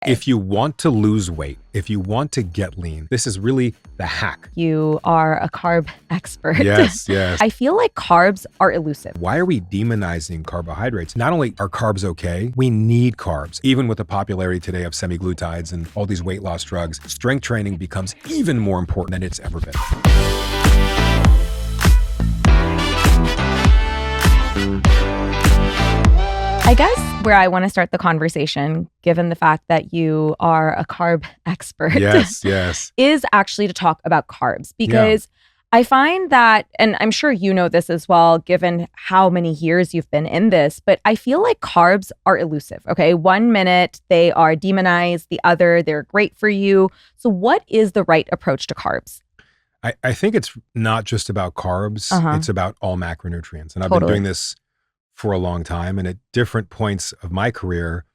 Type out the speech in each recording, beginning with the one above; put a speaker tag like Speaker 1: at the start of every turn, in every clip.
Speaker 1: If you want to lose weight, if you want to get lean, this is really the hack.
Speaker 2: You are a carb expert.
Speaker 1: Yes, yes.
Speaker 2: I feel like carbs are elusive.
Speaker 1: Why are we demonizing carbohydrates? Not only are carbs okay, we need carbs. Even with the popularity today of semaglutides and all these weight loss drugs, strength training becomes even more important than it's ever been.
Speaker 2: I guess where I want to start the conversation, given the fact that you are a carb expert,
Speaker 1: Yes,
Speaker 2: is actually to talk about carbs. Because I find that, and I'm sure you know this as well, given how many years you've been in this, but I feel like carbs are elusive, okay? 1 minute they are demonized, the other they're great for you. So what is the right approach to carbs?
Speaker 1: I think it's not just about carbs, it's about all macronutrients. And I've been doing this for a long time. And at different points of my career,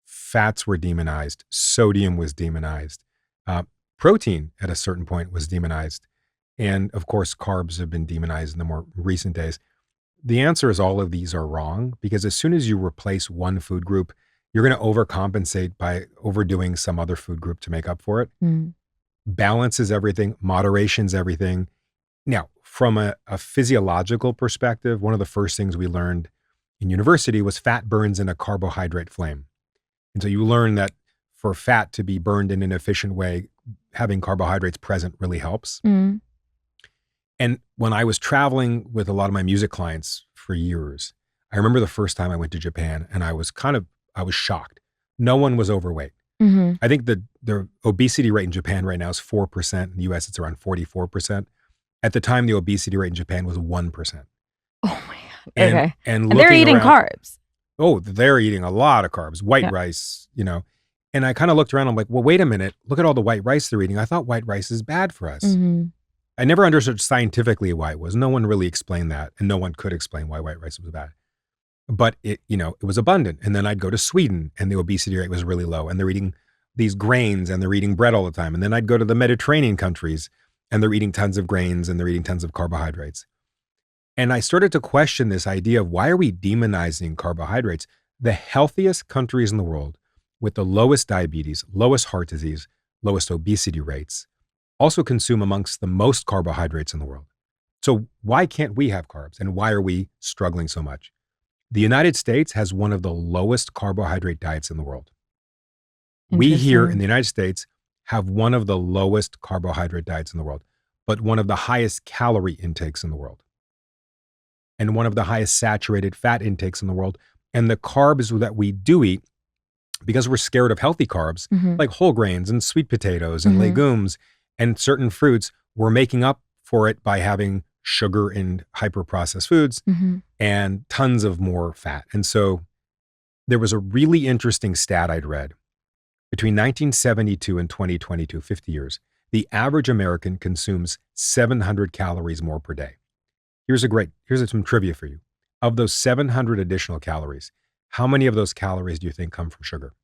Speaker 1: fats were demonized, sodium was demonized, protein at a certain point was demonized. And of course, carbs have been demonized in the more recent days. The answer is all of these are wrong, because as soon as you replace one food group, you're going to overcompensate by overdoing some other food group to make up for it. Balance is everything. Moderation is everything. Now, from a physiological perspective, one of the first things we learned in university was fat burns in a carbohydrate flame. And so you learn that for fat to be burned in an efficient way, having carbohydrates present really helps. And when I was traveling with a lot of my music clients for years, I remember the first time I went to Japan and I was shocked. No one was overweight. I think the obesity rate in Japan right now is 4%. In the US, it's around 44%. At the time, the obesity rate in Japan was 1%.
Speaker 2: Oh my God. Okay.
Speaker 1: And
Speaker 2: they're eating carbs.
Speaker 1: Oh, they're eating a lot of carbs, white rice, And I kind of looked around, I'm like, well, wait a minute, look at all the white rice they're eating. I thought white rice is bad for us. I never understood scientifically why it was. No one really explained that, and no one could explain why white rice was bad. But it was abundant. And then I'd go to Sweden and the obesity rate was really low, and they're eating these grains and they're eating bread all the time. And then I'd go to the Mediterranean countries and they're eating tons of grains and they're eating tons of carbohydrates. And I started to question this idea of, why are we demonizing carbohydrates? The healthiest countries in the world with the lowest diabetes, lowest heart disease, lowest obesity rates also consume amongst the most carbohydrates in the world. So why can't we have carbs, and why are we struggling so much? The United States has one of the lowest carbohydrate diets in the world. We here in the United States have one of the lowest carbohydrate diets in the world, but one of the highest calorie intakes in the world, and one of the highest saturated fat intakes in the world. And the carbs that we do eat, because we're scared of healthy carbs, like whole grains and sweet potatoes and legumes and certain fruits, we're making up for it by having sugar and hyper-processed foods and tons of more fat. And so there was a really interesting stat I'd read. Between 1972 and 2022, 50 years, the average American consumes 700 calories more per day. Here's some trivia for you. Of those 700 additional calories, how many of those calories do you think come from sugar?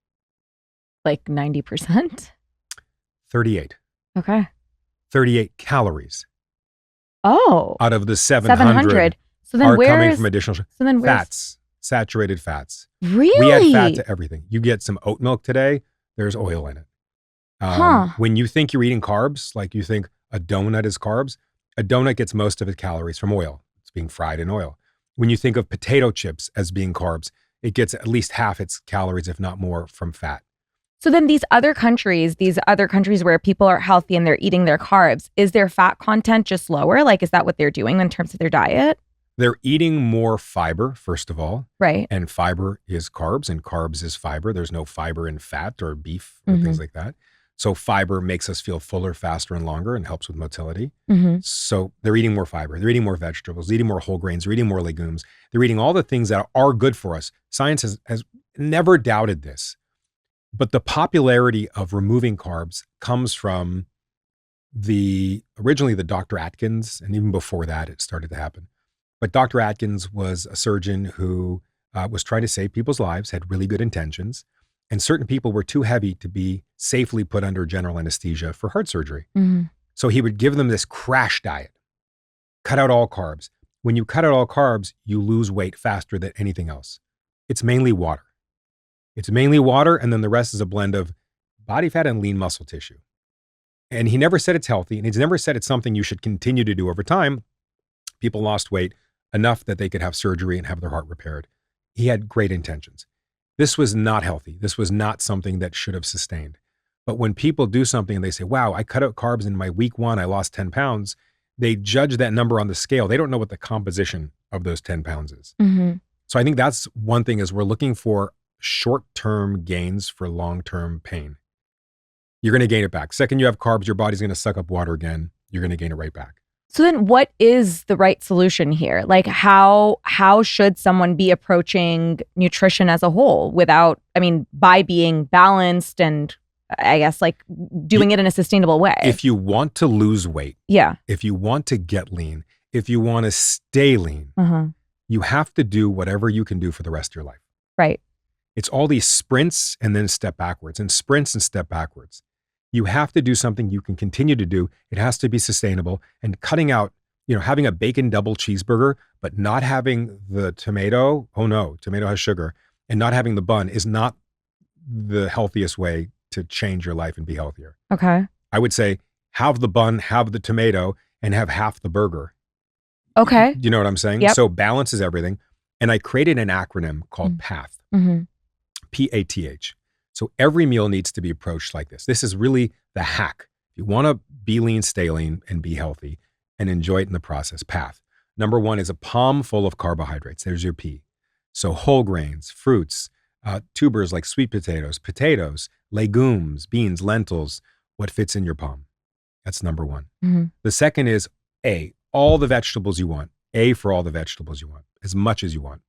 Speaker 2: Like 90%?
Speaker 1: 38.
Speaker 2: Okay.
Speaker 1: 38 calories.
Speaker 2: Oh.
Speaker 1: Out of the 700
Speaker 2: so then
Speaker 1: are coming from additional sugar.
Speaker 2: So then
Speaker 1: fats, saturated fats.
Speaker 2: Really?
Speaker 1: We add fat to everything. You get some oat milk today, there's oil in it. When you think you're eating carbs, like you think a donut is carbs, a donut gets most of its calories from oil. It's being fried in oil. When you think of potato chips as being carbs, it gets at least half its calories, if not more, from fat.
Speaker 2: So then these other countries where people are healthy and they're eating their carbs, is their fat content just lower? Like, is that what they're doing in terms of their diet?
Speaker 1: They're eating more fiber, first of all.
Speaker 2: Right.
Speaker 1: And fiber is carbs, and carbs is fiber. There's no fiber in fat or beef or things like that. So fiber makes us feel fuller, faster, and longer, and helps with motility. So they're eating more fiber. They're eating more vegetables. They're eating more whole grains. They're eating more legumes. They're eating all the things that are good for us. Science has never doubted this. But the popularity of removing carbs comes from originally the Dr. Atkins, and even before that, it started to happen. But Dr. Atkins was a surgeon who was trying to save people's lives, had really good intentions. And certain people were too heavy to be safely put under general anesthesia for heart surgery. So he would give them this crash diet, cut out all carbs. When you cut out all carbs, you lose weight faster than anything else. It's mainly water. And then the rest is a blend of body fat and lean muscle tissue. And he never said it's healthy, and he's never said it's something you should continue to do over time. People lost weight enough that they could have surgery and have their heart repaired. He had great intentions. This was not healthy. This was not something that should have sustained. But when people do something and they say, wow, I cut out carbs in my week 1, I lost 10 pounds, they judge that number on the scale. They don't know what the composition of those 10 pounds is.
Speaker 2: Mm-hmm.
Speaker 1: So I think that's one thing, is we're looking for short-term gains for long-term pain. You're going to gain it back. Second you have carbs, your body's going to suck up water again. You're going to gain it right back.
Speaker 2: So then what is the right solution here? Like how should someone be approaching nutrition as a whole by being balanced and I guess like doing it in a sustainable way?
Speaker 1: If you want to lose weight, if you want to get lean, if you want to stay lean, you have to do whatever you can do for the rest of your life.
Speaker 2: Right.
Speaker 1: It's all these sprints and then step backwards and sprints and step backwards. You have to do something you can continue to do. It has to be sustainable, and cutting out, having a bacon double cheeseburger, but not having the tomato. Oh no, tomato has sugar, and not having the bun is not the healthiest way to change your life and be healthier.
Speaker 2: Okay.
Speaker 1: I would say have the bun, have the tomato, and have half the burger.
Speaker 2: Okay.
Speaker 1: You know what I'm saying?
Speaker 2: Yep.
Speaker 1: So balance is everything. And I created an acronym called PATH.
Speaker 2: Mm-hmm.
Speaker 1: PATH. So every meal needs to be approached like this. This is really the hack. If you want to be lean, stay lean, and be healthy and enjoy it in the process, PATH. Number 1 is a palm full of carbohydrates. There's your P. So whole grains, fruits, tubers like sweet potatoes, legumes, beans, lentils, what fits in your palm. That's number 1.
Speaker 2: Mm-hmm.
Speaker 1: The second is A, all the vegetables you want. A for all the vegetables you want, as much as you want.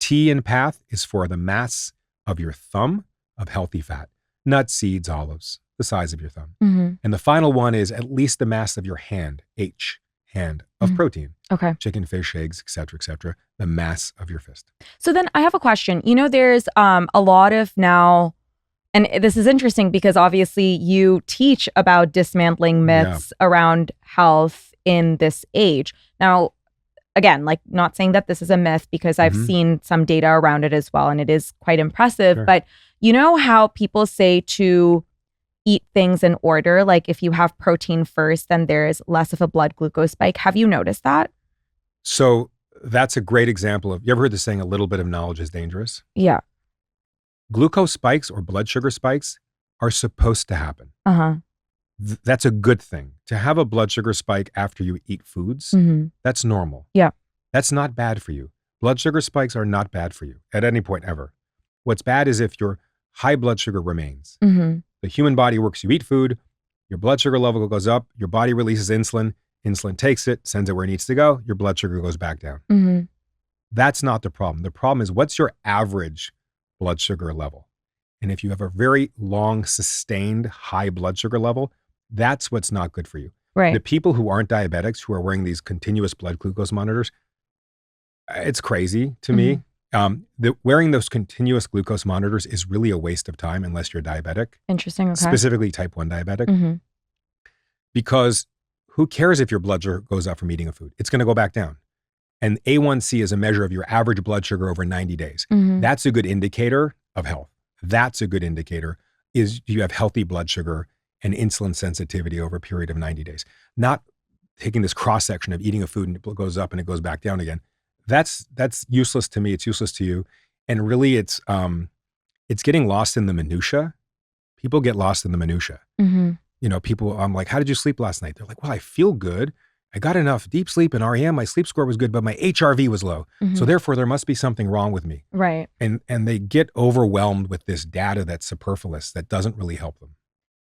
Speaker 1: T in PATH is for the mass of your thumb of healthy fat, nuts, seeds, olives, the size of your thumb.
Speaker 2: Mm-hmm.
Speaker 1: And the final one is at least the mass of your hand, H, hand of protein.
Speaker 2: Okay.
Speaker 1: Chicken, fish, eggs, et cetera, the mass of your fist.
Speaker 2: So then I have a question. There's a lot of now, and this is interesting because obviously you teach about dismantling myths around health in this age. Now, again, like not saying that this is a myth because I've seen some data around it as well, and it is quite impressive.
Speaker 1: Sure.
Speaker 2: But you know how people say to eat things in order, like if you have protein first, then there's less of a blood glucose spike. Have you noticed that?
Speaker 1: So that's a great example of, you ever heard the saying, a little bit of knowledge is dangerous?
Speaker 2: Yeah.
Speaker 1: Glucose spikes or blood sugar spikes are supposed to happen.
Speaker 2: Uh-huh.
Speaker 1: That's a good thing. To have a blood sugar spike after you eat foods, that's normal.
Speaker 2: Yeah.
Speaker 1: That's not bad for you. Blood sugar spikes are not bad for you at any point ever. What's bad is if your high blood sugar remains. The human body works, you eat food, your blood sugar level goes up, your body releases insulin, insulin takes it, sends it where it needs to go, your blood sugar goes back down. That's not the problem. The problem is, what's your average blood sugar level? And if you have a very long, sustained high blood sugar level, that's what's not good for you.
Speaker 2: Right.
Speaker 1: The people who aren't diabetics, who are wearing these continuous blood glucose monitors, it's crazy to me. Wearing those continuous glucose monitors is really a waste of time unless you're diabetic.
Speaker 2: Interesting. Okay.
Speaker 1: Specifically type 1 diabetic. Because who cares if your blood sugar goes up from eating a food? It's going to go back down. And A1C is a measure of your average blood sugar over 90 days. That's a good indicator of health. That's a good indicator. Is you have healthy blood sugar and insulin sensitivity over a period of 90 days. Not taking this cross section of eating a food and it goes up and it goes back down again. That's useless to me. It's useless to you. And really it's getting lost in the minutia. People get lost in the minutia. People, I'm like, how did you sleep last night? They're like, well, I feel good. I got enough deep sleep and REM. My sleep score was good, but my HRV was low. So therefore there must be something wrong with me.
Speaker 2: Right.
Speaker 1: And they get overwhelmed with this data that's superfluous, that doesn't really help them.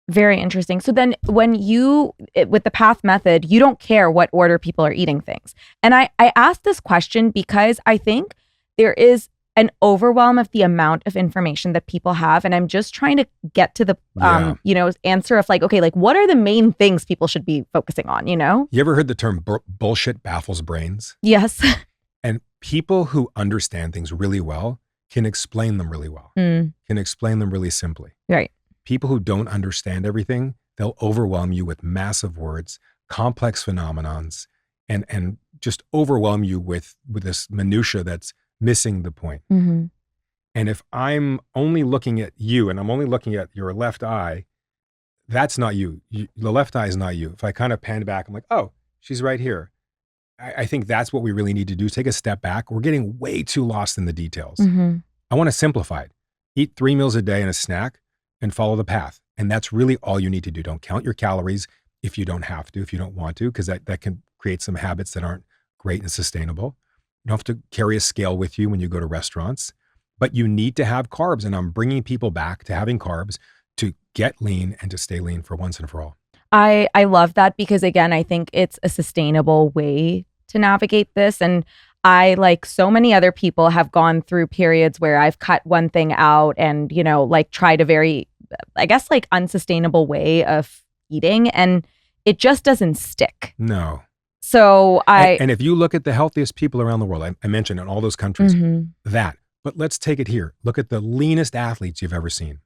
Speaker 2: Very interesting. So then when with the PATH method, you don't care what order people are eating things. And I asked this question because I think there is an overwhelm of the amount of information that people have. And I'm just trying to get to the, answer of like, okay, like what are the main things people should be focusing on, You
Speaker 1: ever heard the term bullshit baffles brains?
Speaker 2: Yes.
Speaker 1: And people who understand things really well can explain them really well, can explain them really simply.
Speaker 2: Right.
Speaker 1: People who don't understand everything, they'll overwhelm you with massive words, complex phenomenons, and just overwhelm you with this minutia that's missing the point. And And if I'm only looking at you and I'm only looking at your left eye, that's not you. The left eye is not you. If I kind of pan back, I'm like, oh, she's right here. I think that's what we really need to do. Take a step back. We're getting way too lost in the details.
Speaker 2: Mm-hmm.
Speaker 1: I want to simplify it. Eat 3 meals a day and a snack and follow the path. And that's really all you need to do. Don't count your calories if you don't have to, if you don't want to, because that can create some habits that aren't great and sustainable. You don't have to carry a scale with you when you go to restaurants, but you need to have carbs. And I'm bringing people back to having carbs to get lean and to stay lean for once and for all.
Speaker 2: I love that because, again, I think it's a sustainable way to navigate this. And I, like so many other people, have gone through periods where I've cut one thing out and, like tried a very, I guess, like unsustainable way of eating, and it just doesn't stick.
Speaker 1: No.
Speaker 2: So
Speaker 1: and if you look at the healthiest people around the world, I mentioned in all those countries,
Speaker 2: mm-hmm.
Speaker 1: but let's take it here. Look at the leanest athletes you've ever seen.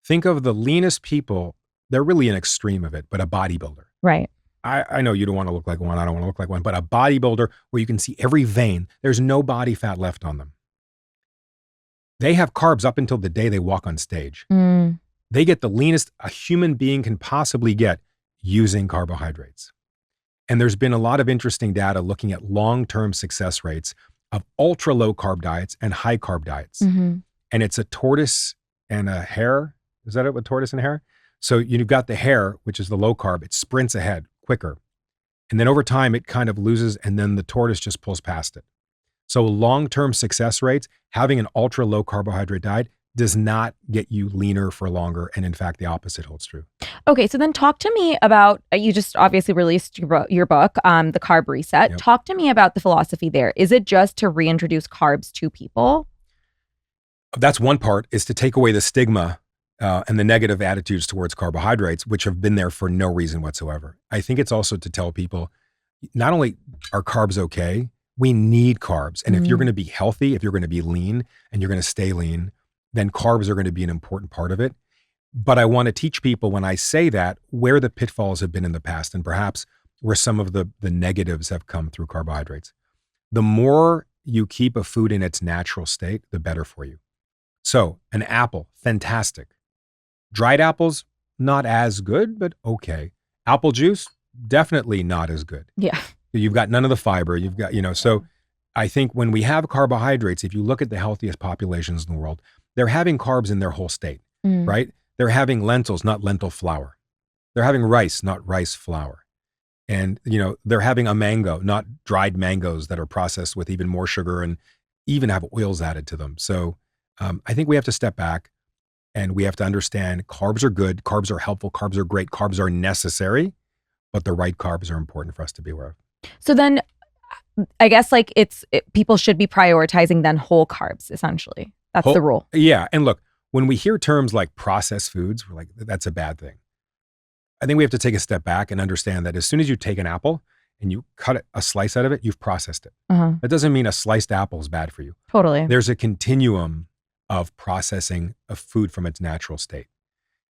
Speaker 1: Think of the leanest people. They're really an extreme of it, but a bodybuilder.
Speaker 2: Right.
Speaker 1: I know you don't want to look like one. I don't want to look like one, but a bodybuilder where you can see every vein, there's no body fat left on them. They have carbs up until the day they walk on stage.
Speaker 2: Mm.
Speaker 1: They get the leanest a human being can possibly get using carbohydrates. And there's been a lot of interesting data looking at long-term success rates of ultra low carb diets and high carb diets.
Speaker 2: Mm-hmm.
Speaker 1: And it's a tortoise and a hare. Is that it with tortoise and hare? So you've got the hare, which is the low carb. It sprints ahead quicker. And then over time, it kind of loses, and then the tortoise just pulls past it. So long-term success rates, having an ultra low carbohydrate diet does not get you leaner for longer. And in fact, the opposite holds true.
Speaker 2: Okay, so then talk to me about, you just obviously released your book, The Carb Reset.
Speaker 1: Yep.
Speaker 2: Talk to me about the philosophy there. Is it just to reintroduce carbs to people?
Speaker 1: That's one part, is to take away the stigma and the negative attitudes towards carbohydrates, which have been there for no reason whatsoever. I think it's also to tell people, not only are carbs okay, we need carbs. And if you're going to be healthy, if you're going to be lean and you're going to stay lean, then carbs are going to be an important part of it. But I want to teach people, when I say that, where the pitfalls have been in the past and perhaps where some of the negatives have come through carbohydrates. The more you keep a food in its natural state, the better for you. So an apple, fantastic. Dried apples, not as good, but okay. Apple juice, definitely not as good.
Speaker 2: Yeah.
Speaker 1: You've got none of the fiber. You've got, so I think when we have carbohydrates, if you look at the healthiest populations in the world, they're having carbs in their whole state, right? They're having lentils, not lentil flour. They're having rice, not rice flour. And, they're having a mango, not dried mangoes that are processed with even more sugar and even have oils added to them. So I think we have to step back. And we have to understand carbs are good, carbs are helpful, carbs are great, carbs are necessary, but the right carbs are important for us to be aware of.
Speaker 2: So then I guess like people should be prioritizing then whole carbs, essentially. That's the rule.
Speaker 1: Yeah. And look, when we hear terms like processed foods, we're like, that's a bad thing. I think we have to take a step back and understand that as soon as you take an apple and you cut a slice out of it, you've processed it.
Speaker 2: Uh-huh.
Speaker 1: That doesn't mean a sliced apple is bad for you.
Speaker 2: Totally.
Speaker 1: There's a continuum of processing a food from its natural state.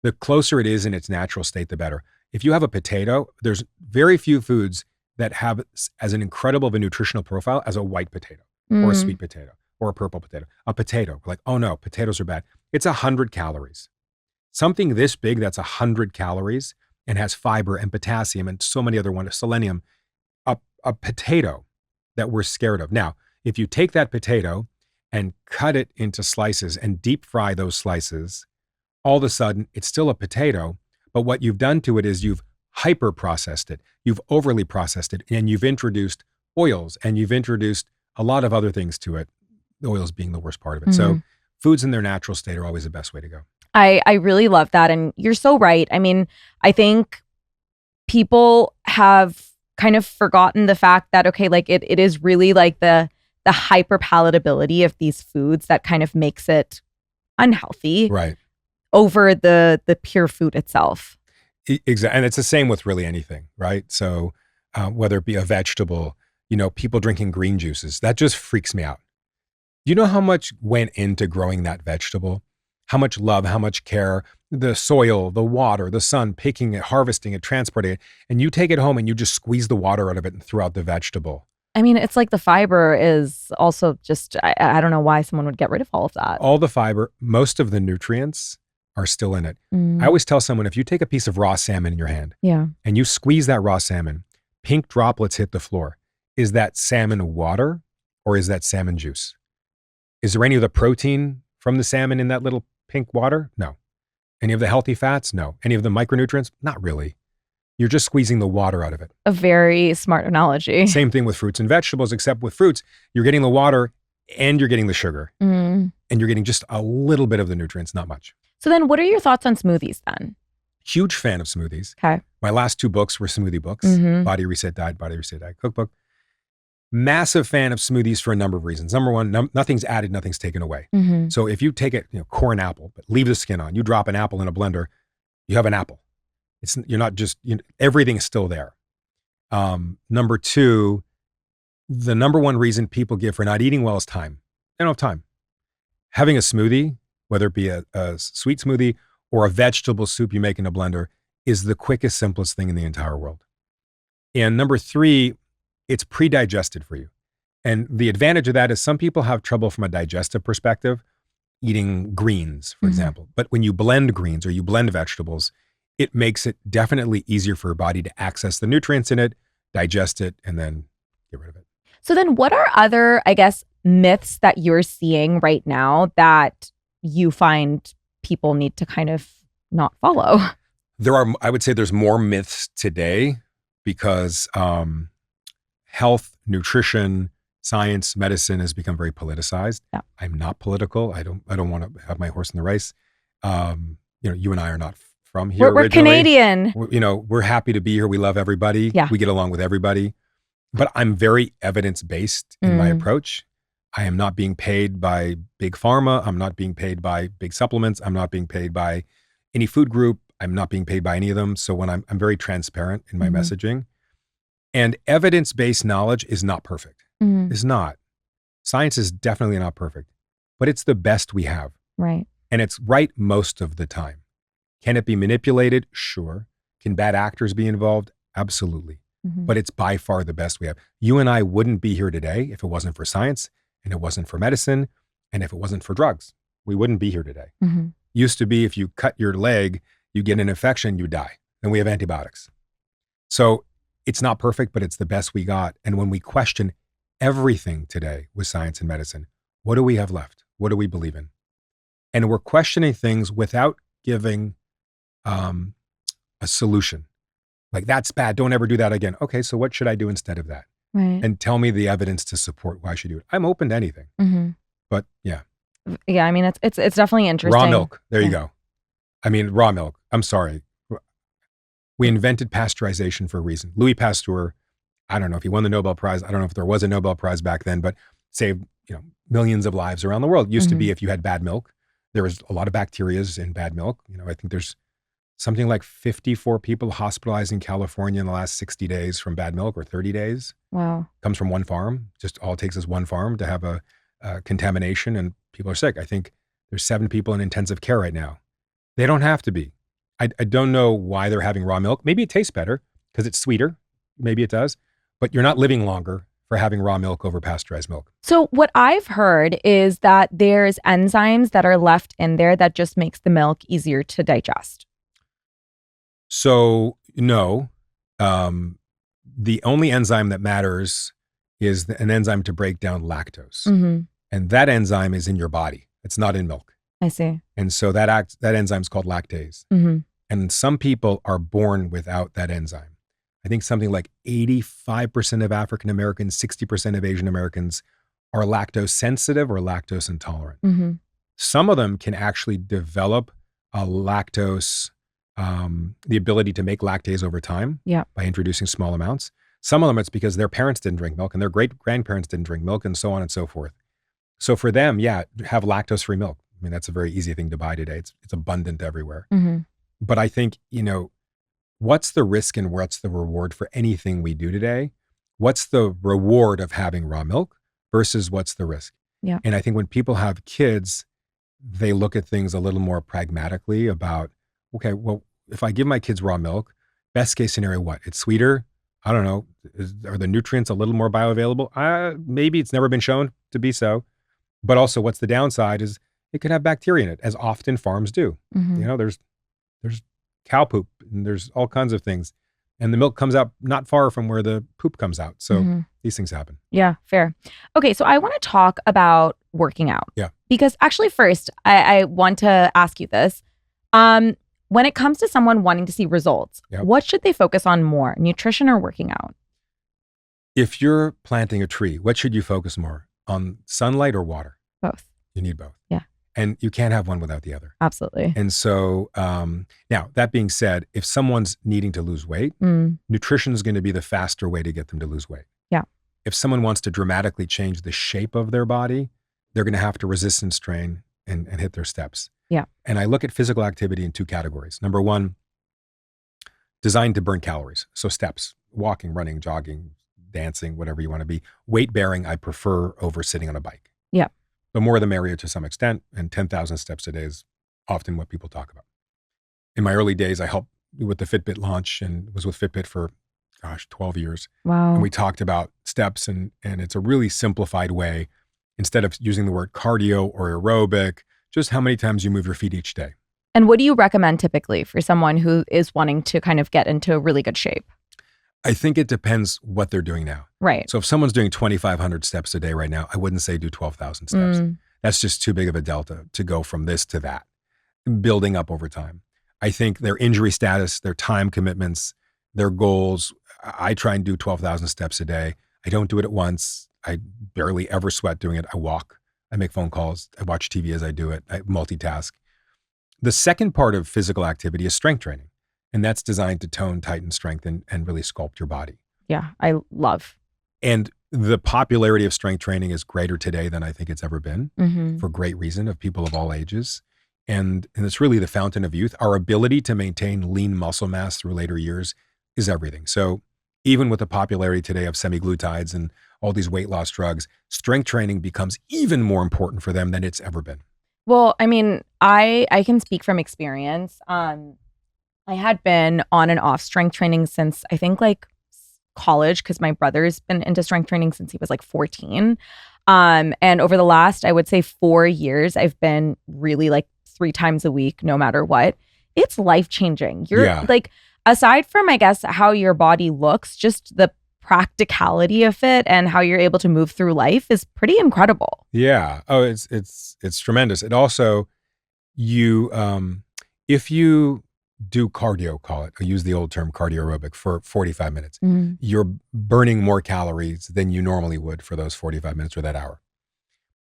Speaker 1: The closer it is in its natural state, the better. If you have a potato, there's very few foods that have as an incredible of a nutritional profile as a white potato or a sweet potato or a purple potato. A potato, like, oh no, potatoes are bad. It's 100 calories. Something this big that's 100 calories and has fiber and potassium and so many other ones, selenium, a potato that we're scared of. Now, if you take that potato and cut it into slices and deep fry those slices, all of a sudden it's still a potato, but what you've done to it is you've hyper processed it, you've overly processed it, and you've introduced oils and you've introduced a lot of other things to it, the oils being the worst part of it. So foods in their natural state are always the best way to go.
Speaker 2: I really love that. And you're so right. I mean, I think people have kind of forgotten the fact that, okay, like it is really like the hyper palatability of these foods that kind of makes it unhealthy,
Speaker 1: right,
Speaker 2: over the pure food itself.
Speaker 1: Exactly. And it's the same with really anything, right? So whether it be a vegetable, people drinking green juices, that just freaks me out. You know how much went into growing that vegetable? How much love, how much care, the soil, the water, the sun, picking it, harvesting it, transporting it, and you take it home and you just squeeze the water out of it and throw out the vegetable.
Speaker 2: I mean, it's like the fiber is also just, I don't know why someone would get rid of all of that.
Speaker 1: All the fiber, most of the nutrients are still in it. I always tell someone, if you take a piece of raw salmon in your hand and you squeeze that raw salmon, pink droplets hit the floor. Is that salmon water or is that salmon juice? Is there any of the protein from the salmon in that little pink water? No. Any of the healthy fats? No. Any of the micronutrients? Not really. You're just squeezing the water out of it.
Speaker 2: A very smart analogy.
Speaker 1: Same thing with fruits and vegetables, except with fruits, you're getting the water and you're getting the sugar. And you're getting just a little bit of the nutrients, not much.
Speaker 2: So then what are your thoughts on smoothies then?
Speaker 1: Huge fan of smoothies.
Speaker 2: Okay.
Speaker 1: My last 2 books were smoothie books, Body Reset Diet, Body Reset Diet Cookbook. Massive fan of smoothies for a number of reasons. Number one, nothing's added, nothing's taken away. So if you take it, core and apple, but leave the skin on, you drop an apple in a blender, you have an apple. You're not just, everything is still there. Number 2, the number one reason people give for not eating well is time. They don't have time. Having a smoothie, whether it be a sweet smoothie or a vegetable soup you make in a blender, is the quickest, simplest thing in the entire world. And number 3, it's pre-digested for you. And the advantage of that is some people have trouble from a digestive perspective, eating greens, for example. But when you blend greens or you blend vegetables, it makes it definitely easier for your body to access the nutrients in it, digest it, and then get rid of it.
Speaker 2: So then what are other, I guess, myths that you're seeing right now that you find people need to kind of not follow?
Speaker 1: I would say there's more myths today because health, nutrition, science, medicine has become very politicized.
Speaker 2: Yeah.
Speaker 1: I'm not political. I don't want to have my horse in the race. You and I are not from here.
Speaker 2: We're Canadian.
Speaker 1: We're happy to be here. We love everybody.
Speaker 2: Yeah.
Speaker 1: We get along with everybody. But I'm very evidence-based in my approach. I am not being paid by big pharma. I'm not being paid by big supplements. I'm not being paid by any food group. I'm not being paid by any of them. So when I'm very transparent in my messaging. And evidence-based knowledge is not perfect. It's not. Science is definitely not perfect, but it's the best we have.
Speaker 2: Right.
Speaker 1: And it's right most of the time. Can it be manipulated? Sure. Can bad actors be involved? Absolutely. But it's by far the best we have. You and I wouldn't be here today if it wasn't for science and it wasn't for medicine and if it wasn't for drugs. We wouldn't be here today. Used to be if you cut your leg, you get an infection, you die. Then we have antibiotics. So it's not perfect, but it's the best we got. And when we question everything today with science and medicine, what do we have left? What do we believe in? And we're questioning things without giving a solution. Like, that's bad. Don't ever do that again. Okay, so what should I do instead of that?
Speaker 2: Right.
Speaker 1: And tell me the evidence to support why I should do it. I'm open to anything. But yeah.
Speaker 2: Yeah, I mean, it's definitely interesting.
Speaker 1: Raw milk. There you go. I mean, raw milk. I'm sorry. We invented pasteurization for a reason. Louis Pasteur, I don't know if he won the Nobel Prize. I don't know if there was a Nobel Prize back then, but saved millions of lives around the world. It used to be if you had bad milk, there was a lot of bacteria in bad milk. I think there's something like 54 people hospitalized in California in the last 60 days from bad milk, or 30 days.
Speaker 2: Wow.
Speaker 1: Comes from one farm. Just all it takes is one farm to have a contamination and people are sick. I think there's 7 people in intensive care right now. They don't have to be. I don't know why they're having raw milk. Maybe it tastes better because it's sweeter. Maybe it does. But you're not living longer for having raw milk over pasteurized milk.
Speaker 2: So what I've heard is that there's enzymes that are left in there that just makes the milk easier to digest.
Speaker 1: So no, the only enzyme that matters is an enzyme to break down lactose. And that enzyme is in your body. It's not in milk.
Speaker 2: I see.
Speaker 1: And so that enzyme is called lactase. And some people are born without that enzyme. I think something like 85% of African Americans, 60% of Asian Americans are lactose sensitive or lactose intolerant. Some of them can actually develop a lactose, the ability to make lactase over time by introducing small amounts. Some of them, it's because their parents didn't drink milk and their great-grandparents didn't drink milk, and so on and so forth. So for them, have lactose-free milk. I mean, that's a very easy thing to buy today. It's abundant everywhere. But I think, what's the risk and what's the reward for anything we do today? What's the reward of having raw milk versus what's the risk? And I think when people have kids, they look at things a little more pragmatically about, okay, well, if I give my kids raw milk, best case scenario, what? It's sweeter, I don't know, are the nutrients a little more bioavailable? Maybe it's never been shown to be so. But also what's the downside is it could have bacteria in it, as often farms do.
Speaker 2: Mhm.
Speaker 1: You know, there's cow poop and there's all kinds of things. And the milk comes out not far from where the poop comes out. So
Speaker 2: Mhm.
Speaker 1: these things happen.
Speaker 2: Yeah, fair. Okay, so I want to talk about working out.
Speaker 1: Yeah.
Speaker 2: Because actually, first, I want to ask you this. When it comes to someone wanting to see results,
Speaker 1: Yep.
Speaker 2: what should they focus on more, nutrition or working out?
Speaker 1: If you're planting a tree, what should you focus more on, sunlight or water?
Speaker 2: Both.
Speaker 1: You need both.
Speaker 2: Yeah.
Speaker 1: And you can't have one without the other.
Speaker 2: Absolutely.
Speaker 1: And so now that being said, if someone's needing to lose weight, nutrition is going to be the faster way to get them to lose weight.
Speaker 2: Yeah.
Speaker 1: If someone wants to dramatically change the shape of their body, they're going to have to resistance train and hit their steps.
Speaker 2: Yeah.
Speaker 1: And I look at physical activity in two categories. Number one, designed to burn calories. So steps, walking, running, jogging, dancing, whatever you want to be. Weight bearing, I prefer over sitting on a bike.
Speaker 2: Yeah.
Speaker 1: The more the merrier to some extent. And 10,000 steps a day is often what people talk about. In my early days, I helped with the Fitbit launch and was with Fitbit for, 12 years.
Speaker 2: Wow.
Speaker 1: And we talked about steps and it's a really simplified way, instead of using the word cardio or aerobic, just how many times you move your feet each day.
Speaker 2: And what do you recommend typically for someone who is wanting to kind of get into really good shape?
Speaker 1: I think it depends what they're doing now.
Speaker 2: Right.
Speaker 1: So if someone's doing 2,500 steps a day right now, I wouldn't say do 12,000 steps. That's just too big of a delta to go from this to that, building up over time. I think their injury status, their time commitments, their goals, I try and do 12,000 steps a day. I don't do it at once. I barely ever sweat doing it. I walk, I make phone calls, I watch TV as I do it, I multitask. The second part of physical activity is strength training. And that's designed to tone, tighten, strengthen, and really sculpt your body.
Speaker 2: Yeah, I love.
Speaker 1: And the popularity of strength training is greater today than I think it's ever been, for great reason, of people of all ages. And it's really the fountain of youth. Our ability to maintain lean muscle mass through later years is everything. So even with the popularity today of semaglutides and all these weight loss drugs, strength training becomes even more important for them than it's ever been.
Speaker 2: Well, I mean, I can speak from experience. I had been on and off strength training since I think like college, because my brother's been into strength training since he was like 14. And over the last, I would say 4 years, I've been really like 3 times a week, no matter what. It's life-changing. You're like, aside from, I guess, how your body looks, just the practicality of it and how you're able to move through life is pretty incredible.
Speaker 1: Yeah. Oh, it's tremendous. It also, if you do cardio, call it, I use the old term cardio aerobic, for 45 minutes, you're burning more calories than you normally would for those 45 minutes or that hour.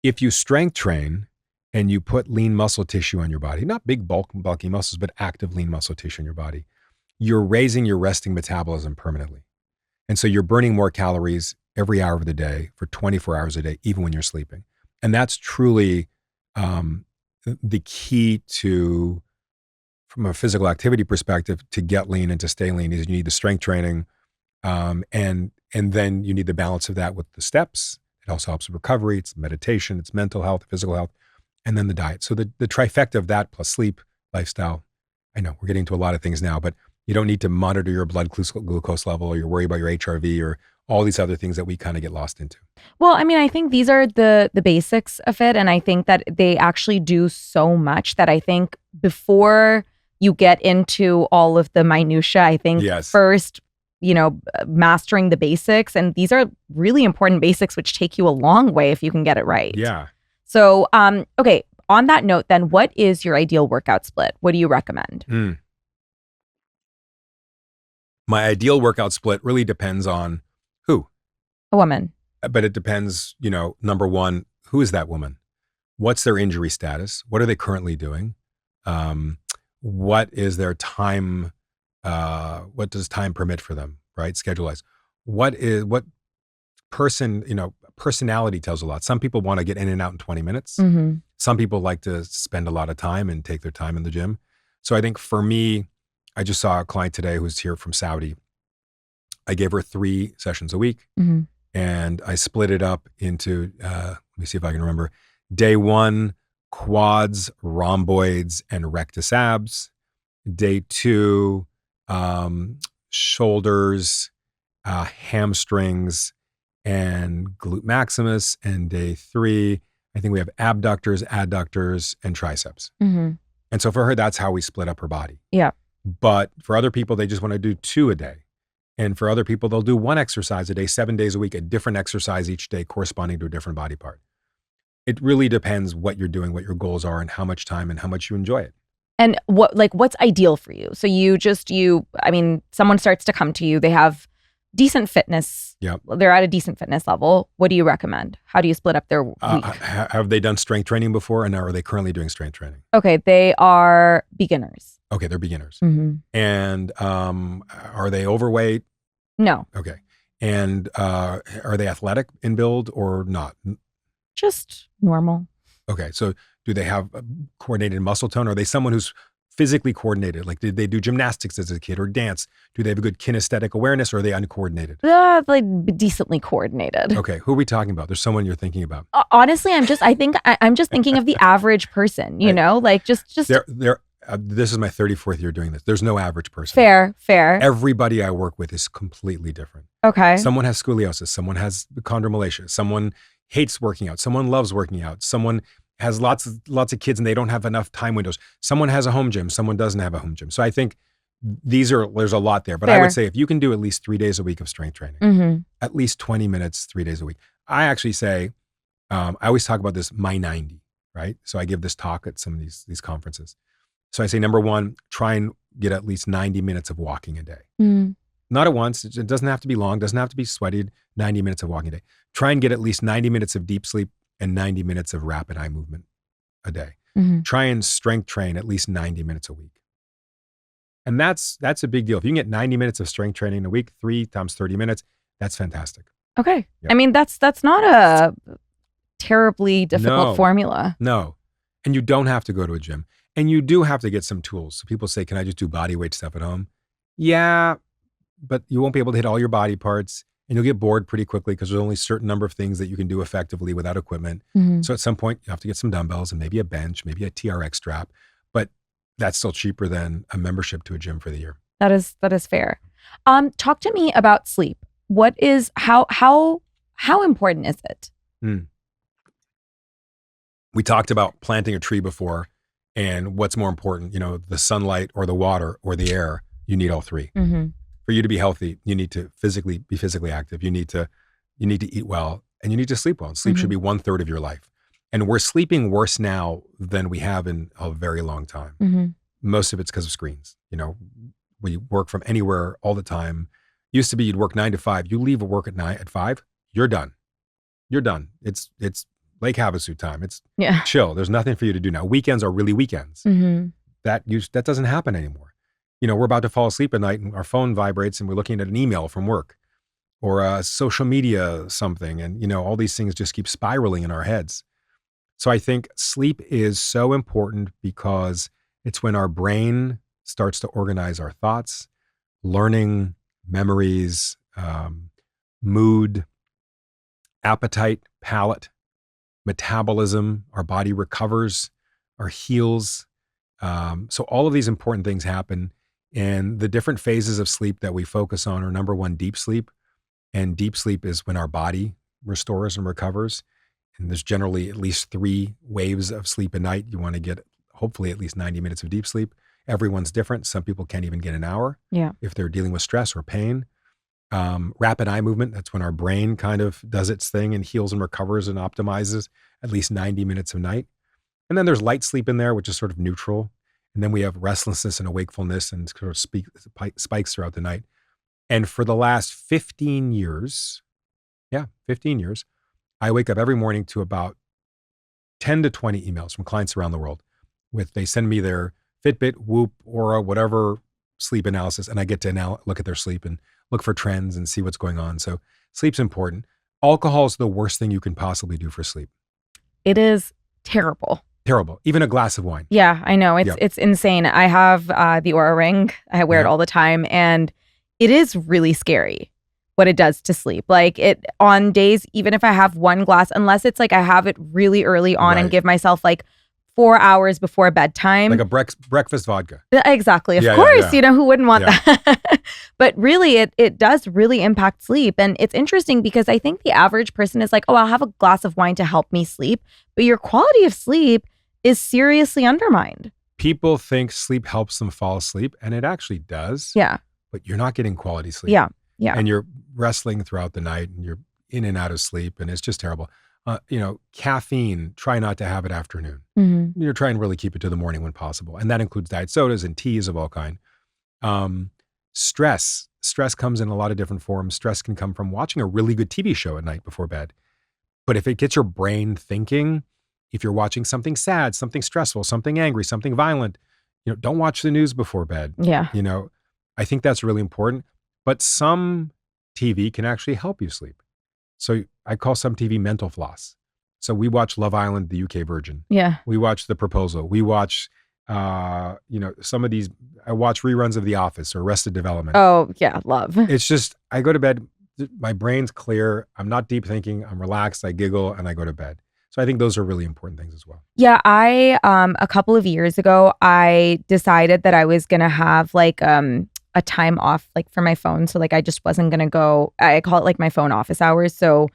Speaker 1: If you strength train and you put lean muscle tissue on your body, not big bulky muscles, but active lean muscle tissue in your body, you're raising your resting metabolism permanently. And so you're burning more calories every hour of the day for 24 hours a day, even when you're sleeping. And that's truly the key to, from a physical activity perspective, to get lean and to stay lean, is you need the strength training. And then you need the balance of that with the steps. It also helps with recovery. It's meditation, it's mental health, physical health, and then the diet. So the trifecta of that plus sleep, lifestyle. I know we're getting into a lot of things now, but you don't need to monitor your blood glucose level, or you're worried about your HRV or all these other things that we kind of get lost into.
Speaker 2: Well, I mean, I think these are the basics of it. And I think that they actually do so much that I think before you get into all of the minutia, I think first, mastering the basics. And these are really important basics, which take you a long way if you can get it right.
Speaker 1: Yeah.
Speaker 2: So, okay. On that note, then, what is your ideal workout split? What do you recommend?
Speaker 1: My ideal workout split really depends on who.
Speaker 2: A woman.
Speaker 1: But it depends, number one, who is that woman? What's their injury status? What are they currently doing? What is their time? What does time permit for them, right? Schedule-wise. What personality tells a lot. Some people want to get in and out in 20 minutes. Some people like to spend a lot of time and take their time in the gym. So I think for me, I just saw a client today who's here from Saudi. I gave her 3 sessions a week, and I split it up into, let me see if I can remember. Day 1, quads, rhomboids, and rectus abs. Day 2, shoulders hamstrings, and glute maximus. And day 3, I think we have abductors, adductors, and triceps.
Speaker 2: Mhm.
Speaker 1: And so for her, that's how we split up her body.
Speaker 2: Yeah.
Speaker 1: But for other people, they just want to do 2 a day. And for other people, they'll do 1 exercise a day, 7 days a week, a different exercise each day corresponding to a different body part. It really depends what you're doing, what your goals are, and how much time and how much you enjoy it.
Speaker 2: And what's ideal for you? So someone starts to come to you, they have decent fitness.
Speaker 1: Yep.
Speaker 2: They're at a decent fitness level. What do you recommend? How do you split up their week?
Speaker 1: Have they done strength training before, and are they currently doing strength training?
Speaker 2: Okay, they are beginners.
Speaker 1: Okay, they're beginners.
Speaker 2: Mm-hmm.
Speaker 1: And are they overweight?
Speaker 2: No.
Speaker 1: Okay. And are they athletic in build or not?
Speaker 2: Just normal.
Speaker 1: Okay, so do they have coordinated muscle tone? Are they someone who's physically coordinated? Like, did they do gymnastics as a kid or dance? Do they have a good kinesthetic awareness, or are they uncoordinated?
Speaker 2: Like decently coordinated.
Speaker 1: Okay, who are we talking about? There's someone you're thinking about.
Speaker 2: Honestly, I'm just thinking of the average person, like just.
Speaker 1: This is my 34th year doing this. There's no average person.
Speaker 2: Fair.
Speaker 1: Everybody I work with is completely different.
Speaker 2: Okay.
Speaker 1: Someone has scoliosis. Someone has chondromalacia. Someone hates working out. Someone loves working out. Someone has lots of kids and they don't have enough time windows. Someone has a home gym. Someone doesn't have a home gym. So I think there's a lot there. But
Speaker 2: Fair.
Speaker 1: I would say if you can do at least 3 days a week of strength training,
Speaker 2: mm-hmm.
Speaker 1: at least 20 minutes, 3 days a week. I actually say, I always talk about this, my 90, right? So I give this talk at some of these conferences. So I say, number 1, try and get at least 90 minutes of walking a day.
Speaker 2: Mm.
Speaker 1: Not at once. It doesn't have to be long. Doesn't have to be sweaty. 90 minutes of walking a day. Try and get at least 90 minutes of deep sleep and 90 minutes of rapid eye movement a day.
Speaker 2: Mm-hmm.
Speaker 1: Try and strength train at least 90 minutes a week. And that's a big deal. If you can get 90 minutes of strength training a week, 3 times 30 minutes, that's fantastic.
Speaker 2: Okay.
Speaker 1: Yep.
Speaker 2: I mean, that's not a terribly difficult formula.
Speaker 1: No. And you don't have to go to a gym. And you do have to get some tools. So people say, can I just do body weight stuff at home? Yeah, but you won't be able to hit all your body parts, and you'll get bored pretty quickly because there's only a certain number of things that you can do effectively without equipment.
Speaker 2: Mm-hmm.
Speaker 1: So at some point you have to get some dumbbells and maybe a bench, maybe a TRX strap, but that's still cheaper than a membership to a gym for the year.
Speaker 2: That is fair. Talk to me about sleep. What is, how important is it?
Speaker 1: We talked about planting a tree before, and what's more important, the sunlight or the water or the air. You need all 3.
Speaker 2: Mm-hmm.
Speaker 1: For you to be healthy, you need to be physically active. You need to eat well, and you need to sleep well. And sleep
Speaker 2: mm-hmm.
Speaker 1: should be 1/3 of your life. And we're sleeping worse now than we have in a very long time.
Speaker 2: Mm-hmm.
Speaker 1: Most of it's because of screens. We work from anywhere all the time. Used to be you'd work 9 to 5. You leave work at 5, you're done. You're done. It's Lake Havasu time. It's chill. There's nothing for you to do now. Weekends are really weekends.
Speaker 2: Mm-hmm.
Speaker 1: That doesn't happen anymore. We're about to fall asleep at night and our phone vibrates and we're looking at an email from work or a social media something. And, all these things just keep spiraling in our heads. So I think sleep is so important because it's when our brain starts to organize our thoughts, learning, memories, mood, appetite, palate, metabolism, our body recovers, our heals. So all of these important things happen. And the different phases of sleep that we focus on are, number 1, deep sleep. And deep sleep is when our body restores and recovers. And there's generally at least 3 waves of sleep a night. You want to get hopefully at least 90 minutes of deep sleep. Everyone's different. Some people can't even get an hour if they're dealing with stress or pain. Rapid eye movement, that's when our brain kind of does its thing and heals and recovers and optimizes at least 90 minutes a night. And then there's light sleep in there, which is sort of neutral. And then we have restlessness and wakefulness and sort of spikes throughout the night. And for the last 15 years, I wake up every morning to about 10 to 20 emails from clients around the world. They send me their Fitbit, Whoop, Oura, whatever sleep analysis, and I get to now look at their sleep and look for trends and see what's going on. So sleep's important. Alcohol is the worst thing you can possibly do for sleep.
Speaker 2: It is terrible.
Speaker 1: Terrible. Even a glass of wine.
Speaker 2: Yeah, I know. It's insane. I have the Oura ring. I wear it all the time. And it is really scary what it does to sleep. Like on days, even if I have one glass, unless it's like I have it really early on and give myself like 4 hours before bedtime.
Speaker 1: Like a breakfast vodka.
Speaker 2: Exactly. Of
Speaker 1: Yeah,
Speaker 2: course,
Speaker 1: yeah.
Speaker 2: who wouldn't want that? But really, it does really impact sleep. And it's interesting because I think the average person is like, oh, I'll have a glass of wine to help me sleep. But your quality of sleep is seriously undermined.
Speaker 1: People think sleep helps them fall asleep, and it actually does.
Speaker 2: Yeah.
Speaker 1: But you're not getting quality sleep.
Speaker 2: Yeah. Yeah.
Speaker 1: And you're wrestling throughout the night, and you're in and out of sleep, and it's just terrible. Caffeine, try not to have it afternoon.
Speaker 2: Mm-hmm.
Speaker 1: You're trying to really keep it to the morning when possible. And that includes diet sodas and teas of all kind. Stress comes in a lot of different forms. Stress can come from watching a really good TV show at night before bed. But if it gets your brain thinking, if you're watching something sad, something stressful, something angry, something violent, don't watch the news before bed.
Speaker 2: Yeah.
Speaker 1: I think that's really important. But some TV can actually help you sleep. So I call some TV mental floss. So we watch Love Island, the UK version.
Speaker 2: Yeah.
Speaker 1: We watch The Proposal. We watch, some of these, I watch reruns of The Office or Arrested Development.
Speaker 2: Oh, yeah. Love.
Speaker 1: It's just, I go to bed, my brain's clear. I'm not deep thinking. I'm relaxed. I giggle and I go to bed. So I think those are really important things as well.
Speaker 2: Yeah. A couple of years ago, I decided that I was going to have like, a time off like for my phone. So like I just wasn't going to go, I call it like my phone office hours. So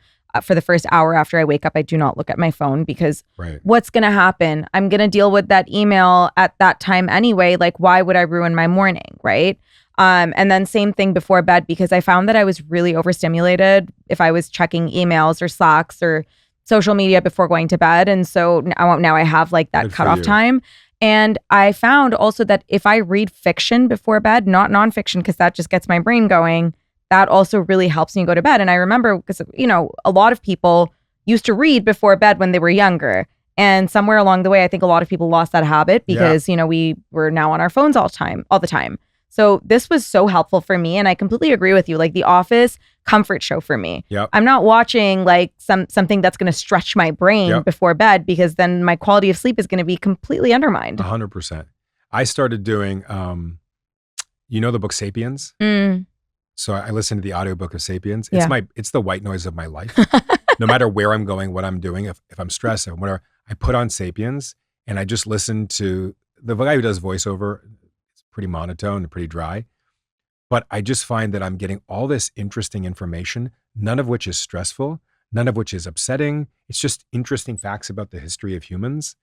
Speaker 2: for the first hour after I wake up, I do not look at my phone because what's going to happen? I'm going to deal with that email at that time anyway. Like why would I ruin my morning? Right. And then same thing before bed, because I found that I was really overstimulated if I was checking emails or Slacks or social media before going to bed. And so now I have like that cutoff time. And I found also that if I read fiction before bed, not nonfiction, because that just gets my brain going, that also really helps me go to bed. And I remember because, a lot of people used to read before bed when they were younger. And somewhere along the way, I think a lot of people lost that habit because, we were now on our phones all the time. So this was so helpful for me. And I completely agree with you. Like The Office, comfort show for me.
Speaker 1: Yep.
Speaker 2: I'm not watching like something that's going to stretch my brain before bed, because then my quality of sleep is going to be completely undermined.
Speaker 1: 100%. I started doing, the book Sapiens? So I listened to the audiobook of Sapiens. It's the white noise of my life. No matter where I'm going, what I'm doing, if I'm stressed or whatever, I put on Sapiens and I just listen to the guy who does voiceover. It's pretty monotone and pretty dry. But I just find that I'm getting all this interesting information, none of which is stressful, none of which is upsetting. It's just interesting facts about the history of humans.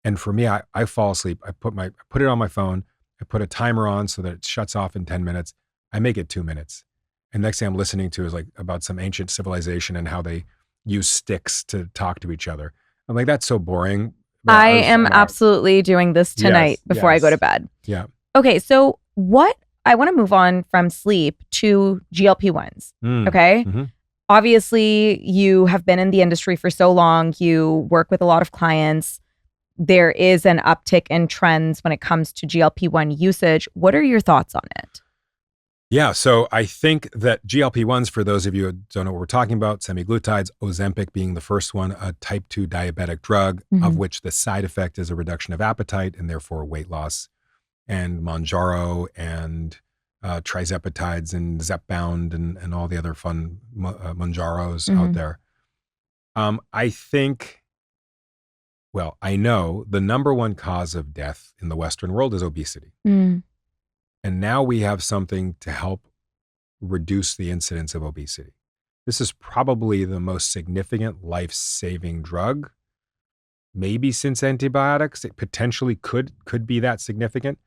Speaker 1: And for me, I fall asleep. I put it on my phone. I put a timer on so that it shuts off in 10 minutes. I make it 2 minutes. And next thing I'm listening to is like about some ancient civilization and how they use sticks to talk to each other. I'm like, that's so boring. But
Speaker 2: I am absolutely doing this tonight before I go to bed.
Speaker 1: Yeah.
Speaker 2: Okay. So I want to move on from sleep to GLP-1s. Okay.
Speaker 1: Mm-hmm.
Speaker 2: Obviously, you have been in the industry for so long. You work with a lot of clients. There is an uptick in trends when it comes to GLP-1 usage. What are your thoughts on it?
Speaker 1: Yeah. So I think that GLP-1s, for those of you who don't know what we're talking about, semaglutides, Ozempic being the first one, a type 2 diabetic drug, of which the side effect is a reduction of appetite and therefore weight loss, and Mounjaro and trizepatides and Zepbound and all the other fun Mounjaros out there. I know the number one cause of death in the Western world is obesity. And now we have something to help reduce the incidence of obesity. This is probably the most significant life-saving drug, maybe since antibiotics. It potentially could be that significant.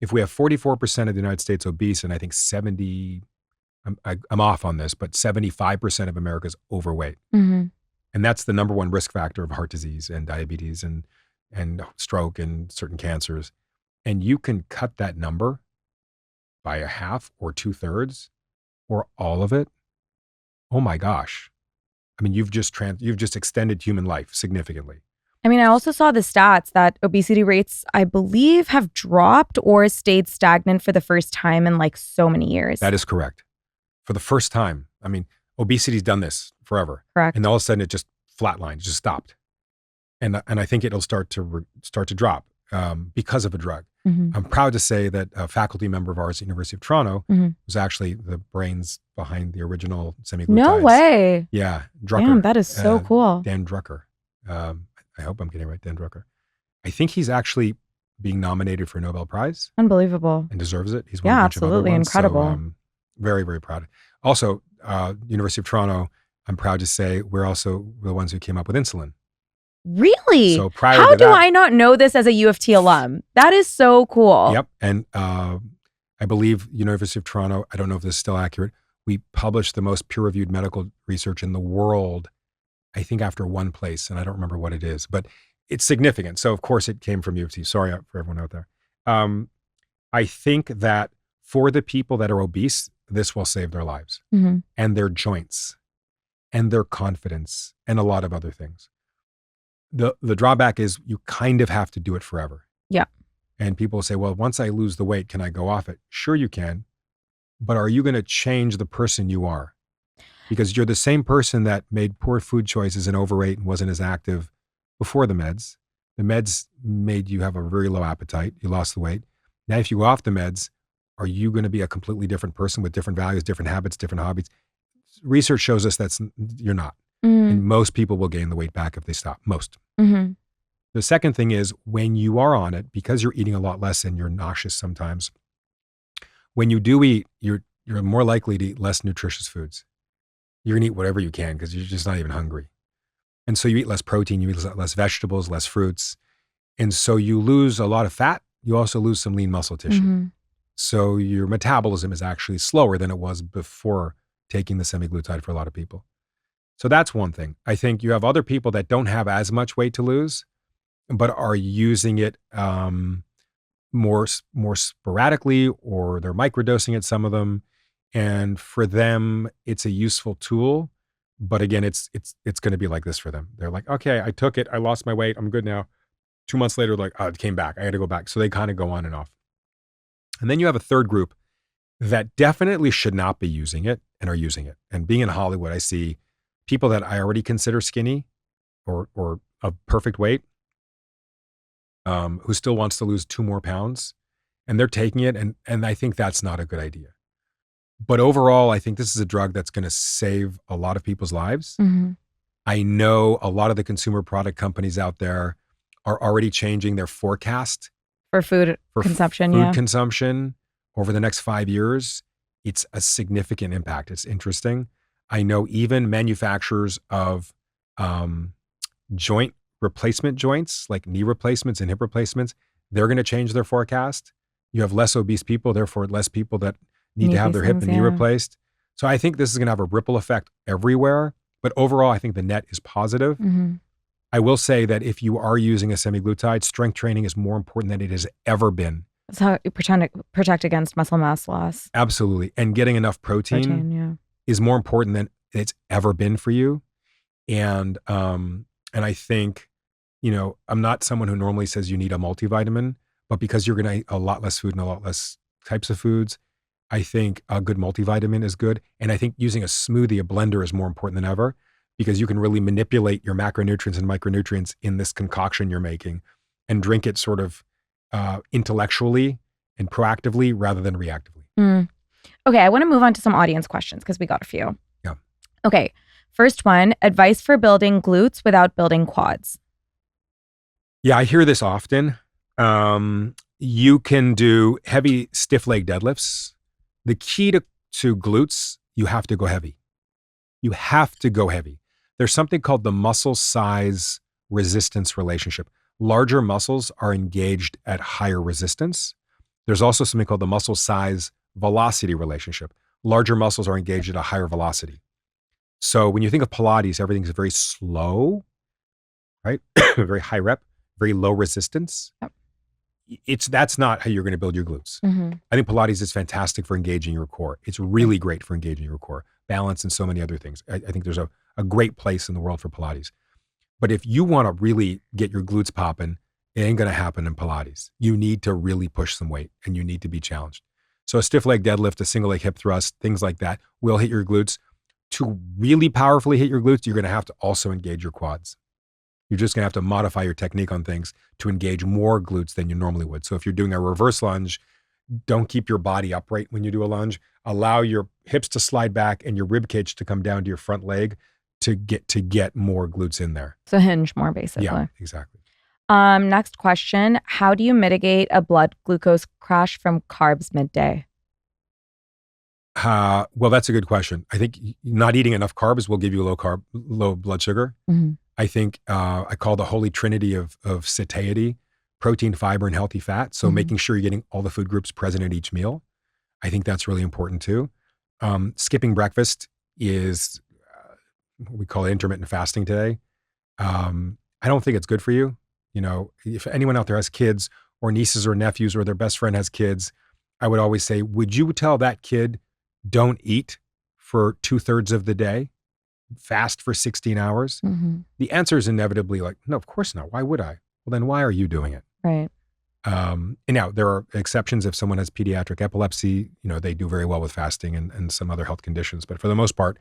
Speaker 1: If we have 44% of the United States obese, and I think 70, I'm off on this, but 75% of America is overweight. And that's the number one risk factor of heart disease and diabetes and stroke and certain cancers. And you can cut that number by a half or 2/3 or all of it. Oh my gosh. I mean, you've just extended human life significantly.
Speaker 2: I mean, I also saw the stats that obesity rates, I believe, have dropped or stayed stagnant for the first time in like so many years.
Speaker 1: That is correct. For the first time. I mean, obesity's done this forever.
Speaker 2: Correct.
Speaker 1: And all of a sudden it just flatlined, just stopped. And I think it'll start to drop because of a drug. I'm proud to say that a faculty member of ours at the University of Toronto was actually the brains behind the original semaglutides.
Speaker 2: No way.
Speaker 1: Yeah. Drucker.
Speaker 2: Damn, that is so cool.
Speaker 1: Dan Drucker. I hope I'm getting it right, Dan Drucker. I think he's actually being nominated for a Nobel Prize
Speaker 2: Unbelievable.
Speaker 1: and deserves it. He's won a
Speaker 2: Yeah,
Speaker 1: bunch of other
Speaker 2: absolutely
Speaker 1: ones.
Speaker 2: incredible.
Speaker 1: So, very, very proud. Also, University of Toronto, I'm proud to say we're also the ones who came up with insulin.
Speaker 2: Really?
Speaker 1: So prior
Speaker 2: How
Speaker 1: to
Speaker 2: do
Speaker 1: that,
Speaker 2: I not know this as a U of T alum? That is so cool.
Speaker 1: Yep. And I believe University of Toronto, I don't know if this is still accurate, we published the most peer-reviewed medical research in the world, I think after one place, and I don't remember what it is, but it's significant. So of course it came from U of T. Sorry for everyone out there. I think that for the people that are obese, this will save their lives and their joints and their confidence and a lot of other things. The drawback is you kind of have to do it forever.
Speaker 2: Yeah.
Speaker 1: And people say, well, once I lose the weight, can I go off it? Sure you can. But are you going to change the person you are? Because you're the same person that made poor food choices and overate and wasn't as active before the meds. The meds made you have a very low appetite. You lost the weight. Now, if you go off the meds, are you going to be a completely different person with different values, different habits, different hobbies? Research shows us you're not. And most people will gain the weight back if they stop. Most. The second thing is when you are on it, because you're eating a lot less and you're nauseous sometimes, when you do eat, you're more likely to eat less nutritious foods. You're gonna eat whatever you can because you're just not even hungry. And so you eat less protein, you eat less vegetables, less fruits. And so you lose a lot of fat. You also lose some lean muscle tissue. So your metabolism is actually slower than it was before taking the semaglutide for a lot of people. So that's one thing. I think you have other people that don't have as much weight to lose, but are using it more sporadically, or they're microdosing it, some of them. And for them, it's a useful tool. But again, it's going to be like this for them. They're like, okay, I took it. I lost my weight. I'm good now. 2 months later, like, oh, it came back. I had to go back. So they kind of go on and off. And then you have a third group that definitely should not be using it and are using it. And being in Hollywood, I see people that I already consider skinny or of perfect weight, who still wants to lose 2 more pounds, and they're taking it. And I think that's not a good idea. But overall, I think this is a drug that's going to save a lot of people's lives. I know a lot of the consumer product companies out there are already changing their forecast
Speaker 2: for food consumption.
Speaker 1: Consumption over the next 5 years. It's a significant impact. It's interesting. I know even manufacturers of joint replacement joints, like knee replacements and hip replacements, they're going to change their forecast. You have less obese people, therefore less people that need to have their hip and knee replaced. So I think this is going to have a ripple effect everywhere. But overall, I think the net is positive. I will say that if you are using a semaglutide, strength training is more important than it has ever been.
Speaker 2: That's how you protect against muscle mass loss.
Speaker 1: Absolutely. And getting enough protein is more important than it's ever been for you. And I think, I'm not someone who normally says you need a multivitamin, but because you're going to eat a lot less food and a lot less types of foods, I think a good multivitamin is good. And I think using a smoothie, a blender, is more important than ever, because you can really manipulate your macronutrients and micronutrients in this concoction you're making and drink it sort of intellectually and proactively rather than reactively.
Speaker 2: Okay, I want to move on to some audience questions because we got a few.
Speaker 1: Yeah.
Speaker 2: Okay, first one, advice for building glutes without building quads.
Speaker 1: Yeah, I hear this often. You can do heavy stiff leg deadlifts. The key to glutes, you have to go heavy. You have to go heavy. There's something called the muscle size resistance relationship. Larger muscles are engaged at higher resistance. There's also something called the muscle size velocity relationship. Larger muscles are engaged at a higher velocity. So when you think of Pilates, everything's very slow, right? Very high rep, very low resistance.
Speaker 2: Yep.
Speaker 1: That's not how you're going to build your glutes. I think Pilates is fantastic for engaging your core. It's really great for engaging your core, balance, and so many other things. I think there's a great place in the world for Pilates. But if you want to really get your glutes popping, it ain't going to happen in Pilates. You need to really push some weight and you need to be challenged. So a stiff leg deadlift, a single leg hip thrust, things like that will hit your glutes. To really powerfully hit your glutes, you're going to have to also engage your quads. You're just going to have to modify your technique on things to engage more glutes than you normally would. So if you're doing a reverse lunge, don't keep your body upright when you do a lunge. Allow your hips to slide back and your rib cage to come down to your front leg to get more glutes in there.
Speaker 2: So hinge more, basically.
Speaker 1: Yeah, exactly.
Speaker 2: Next question. How do you mitigate a blood glucose crash from carbs midday?
Speaker 1: Well, that's a good question. I think not eating enough carbs will give you low blood sugar.
Speaker 2: Mhm.
Speaker 1: I think I call the holy trinity of satiety, protein, fiber, and healthy fat. So making sure you're getting all the food groups present at each meal. I think that's really important too. Skipping breakfast is what we call intermittent fasting today. I don't think it's good for you. You know, if anyone out there has kids or nieces or nephews or their best friend has kids, I would always say, would you tell that kid, don't eat for 2/3 of the day, fast for 16 hours? The answer is inevitably like, no, of course not. Why would I? Well, then why are you doing it?
Speaker 2: Right.
Speaker 1: And now there are exceptions. If someone has pediatric epilepsy, you know, they do very well with fasting and some other health conditions. But for the most part,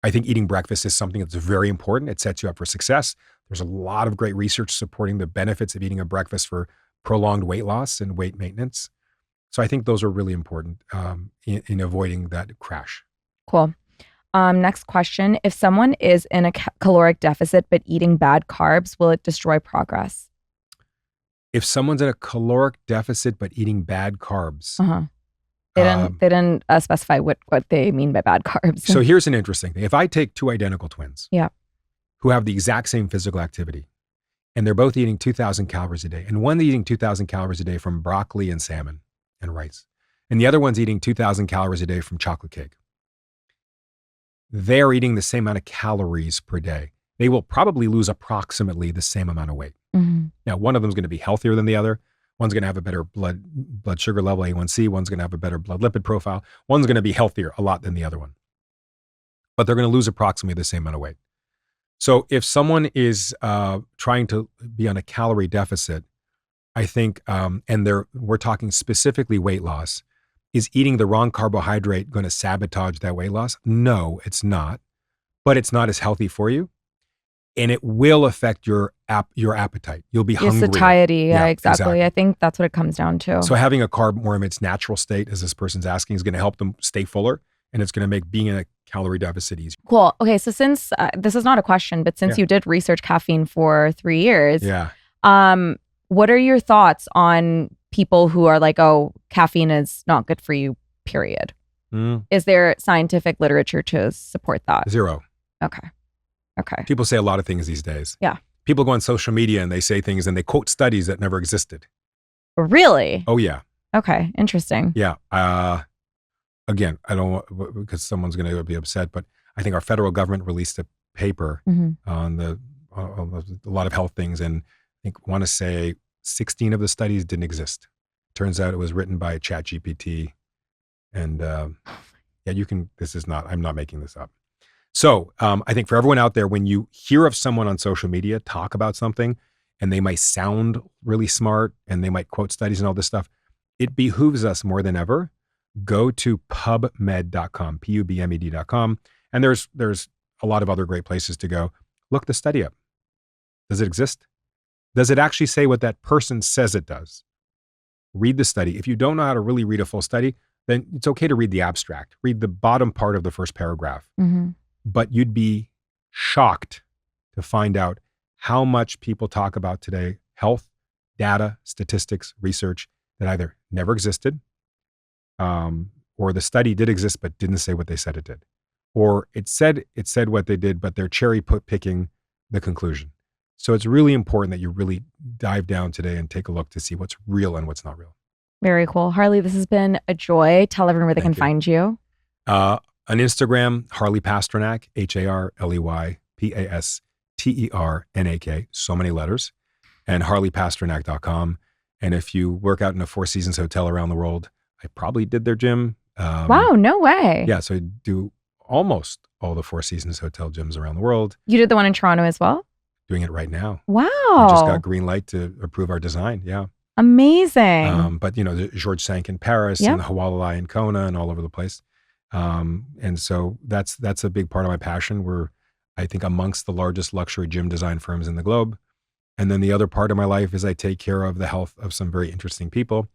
Speaker 1: I think eating breakfast is something that's very important. It sets you up for success. There's a lot of great research supporting the benefits of eating a breakfast for prolonged weight loss and weight maintenance. So I think those are really important in avoiding that crash.
Speaker 2: Cool. Next question. If someone is in a caloric deficit but eating bad carbs, will it destroy progress?
Speaker 1: If someone's in a caloric deficit but eating bad carbs.
Speaker 2: They didn't specify what they mean by bad carbs.
Speaker 1: So here's an interesting thing. If I take two identical twins who have the exact same physical activity, and they're both eating 2,000 calories a day, and one's eating 2,000 calories a day from broccoli and salmon and rice, and the other one's eating 2,000 calories a day from chocolate cake, they're eating the same amount of calories per day. They will probably lose approximately the same amount of weight. Now, one of them is going to be healthier than the other. One's going to have a better blood sugar level, A1C. One's going to have a better blood lipid profile. One's going to be healthier a lot than the other one. But they're going to lose approximately the same amount of weight. So if someone is trying to be on a calorie deficit, I think, and we're talking specifically weight loss, is eating the wrong carbohydrate going to sabotage that weight loss? No, it's not. But it's not as healthy for you. And it will affect your appetite. You'll be hungry.
Speaker 2: Satiety. Yeah, exactly. I think that's what it comes down to.
Speaker 1: So having a carb more in its natural state, as this person's asking, is going to help them stay fuller. And it's going to make being in a calorie deficit easier.
Speaker 2: Cool. Okay. So since this is not a question, but since you did research caffeine for 3 years, what are your thoughts on people who are like, oh, caffeine is not good for you, period? Is there scientific literature to support that?
Speaker 1: Zero.
Speaker 2: Okay.
Speaker 1: People say a lot of things these days.
Speaker 2: Yeah.
Speaker 1: People go on social media and they say things and they quote studies that never existed.
Speaker 2: Really?
Speaker 1: Oh, yeah.
Speaker 2: Okay. Interesting.
Speaker 1: Yeah. Again, I don't want, because someone's going to be upset, but I think our federal government released a paper on a lot of health things. And I want to say 16 of the studies didn't exist. Turns out it was written by ChatGPT. And I'm not making this up. So I think for everyone out there, when you hear of someone on social media talk about something and they might sound really smart and they might quote studies and all this stuff, it behooves us more than ever. Go to pubmed.com, pubmed.com. And there's a lot of other great places to go. Look the study up. Does it exist? Does it actually say what that person says it does? Read the study. If you don't know how to really read a full study, then it's okay to read the abstract. Read the bottom part of the first paragraph. But you'd be shocked to find out how much people talk about today, health, data, statistics, research that either never existed, or the study did exist but didn't say what they said it did. Or it said what they did, but they're cherry picking the conclusion. So it's really important that you really dive down today and take a look to see what's real and what's not real.
Speaker 2: Very cool. Harley, this has been a joy. Tell everyone where they can find you.
Speaker 1: On Instagram, Harley Pasternak, HarleyPasternak, so many letters, and harleypasternak.com. And if you work out in a Four Seasons hotel around the world, I probably did their gym.
Speaker 2: Wow, no way.
Speaker 1: Yeah, so I do almost all the Four Seasons hotel gyms around the world.
Speaker 2: You did the one in Toronto as well?
Speaker 1: Doing it right now.
Speaker 2: Wow.
Speaker 1: We just got green light to approve our design. Yeah.
Speaker 2: Amazing.
Speaker 1: But the Georges V in Paris and the Hualalai in Kona and all over the place. And so that's a big part of my passion. We're, I think, amongst the largest luxury gym design firms in the globe. And then the other part of my life is I take care of the health of some very interesting people,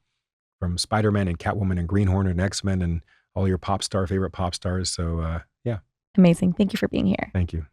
Speaker 1: from Spider-Man and Catwoman and Green Hornet and X-Men and all your favorite pop stars. So, yeah.
Speaker 2: Amazing. Thank you for being here.
Speaker 1: Thank you.